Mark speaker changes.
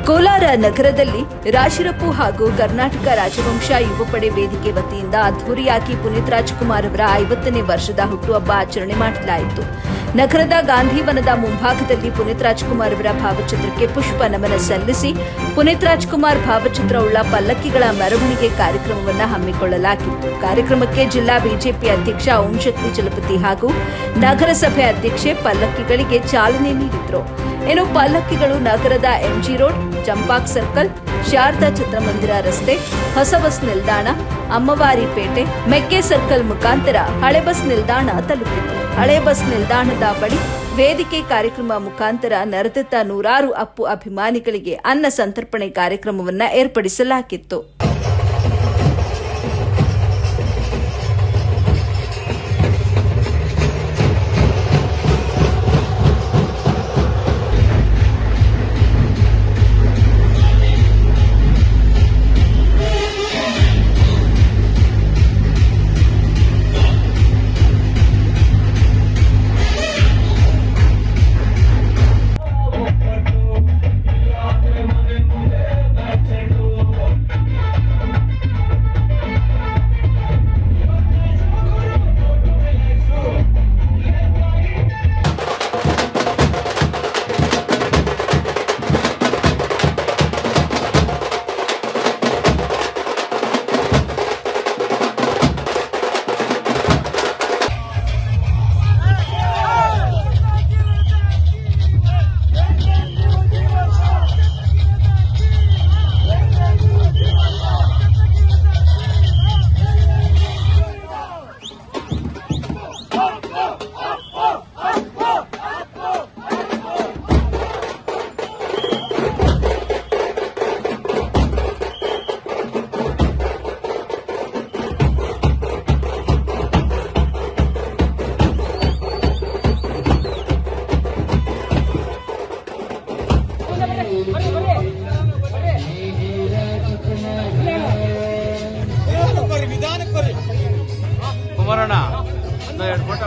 Speaker 1: ಕೋಲಾರ ನಗರದಲ್ಲಿ ರಾಶಿರಪ್ಪು ಹಾಗೂ ಕರ್ನಾಟಕ ರಾಜವಂಶ ಯುವ ಪಡೆ ವೇದಿಕೆ ವತಿಯಿಂದ ಅದ್ದೂರಿಯಾಗಿ ಪುನೀತ್ ರಾಜ್ಕುಮಾರ್ ಅವರ 50ನೇ ವರ್ಷದ ಹುಟ್ಟುಹಬ್ಬ ಆಚರಣೆ ಮಾಡಲಾಯಿತು. ನಗರದ ಗಾಂಧಿವನದ ಮುಂಭಾಗದಲ್ಲಿ ಪುನೀತ್ ರಾಜ್ಕುಮಾರ್ ಅವರ ಭಾವಚಿತ್ರಕ್ಕೆ ಪುಷ್ಪ ನಮನ ಸಲ್ಲಿಸಿ ಪುನೀತ್ ರಾಜ್ಕುಮಾರ್ ಭಾವಚಿತ್ರವುಳ್ಳ ಪಲ್ಲಕ್ಕಿಗಳ ಮೆರವಣಿಗೆ ಕಾರ್ಯಕ್ರಮವನ್ನು ಹಮ್ಮಿಕೊಳ್ಳಲಾಗಿತ್ತು. ಕಾರ್ಯಕ್ರಮಕ್ಕೆ ಜಿಲ್ಲಾ ಬಿಜೆಪಿ ಅಧ್ಯಕ್ಷ ಓಂ ಶಕ್ತಿ ಚಲಪತಿ ಹಾಗೂ ನಗರಸಭೆ ಅಧ್ಯಕ್ಷೆ ಪಲ್ಲಕ್ಕಿಗಳಿಗೆ ಚಾಲನೆ ನೀಡಿದರು. ಇನ್ನು ಪಲ್ಲಕ್ಕಿಗಳು ನಗರದ ಎಂಜಿ ರೋಡ್, ಚಂಪಾಕ್ ಸರ್ಕಲ್, ಶಾರದಾ ಚಿತ್ರಮಂದಿರ ರಸ್ತೆ, ಹೊಸ ಬಸ್ ನಿಲ್ದಾಣ, ಅಮ್ಮವಾರಿ ಪೇಟೆ, ಮೆಕ್ಕೆ ಸರ್ಕಲ್ ಮುಖಾಂತರ ಹಳೆ ಬಸ್ ನಿಲ್ದಾಣ ತಲುಪಿತು. ಹಳೆ ಬಸ್ ನಿಲ್ದಾಣದ ಬಳಿ ವೇದಿಕೆ ಕಾರ್ಯಕ್ರಮ ಮುಖಾಂತರ ನೆರೆದಿದ್ದ ನೂರಾರು ಅಪ್ಪು ಅಭಿಮಾನಿಗಳಿಗೆ ಅನ್ನ ಸಂತರ್ಪಣೆ ಕಾರ್ಯಕ್ರಮವನ್ನು ಏರ್ಪಡಿಸಲಾಗಿತ್ತು.
Speaker 2: ಕುಮಾರಣ್ಣ 2 ಫೋಟೋ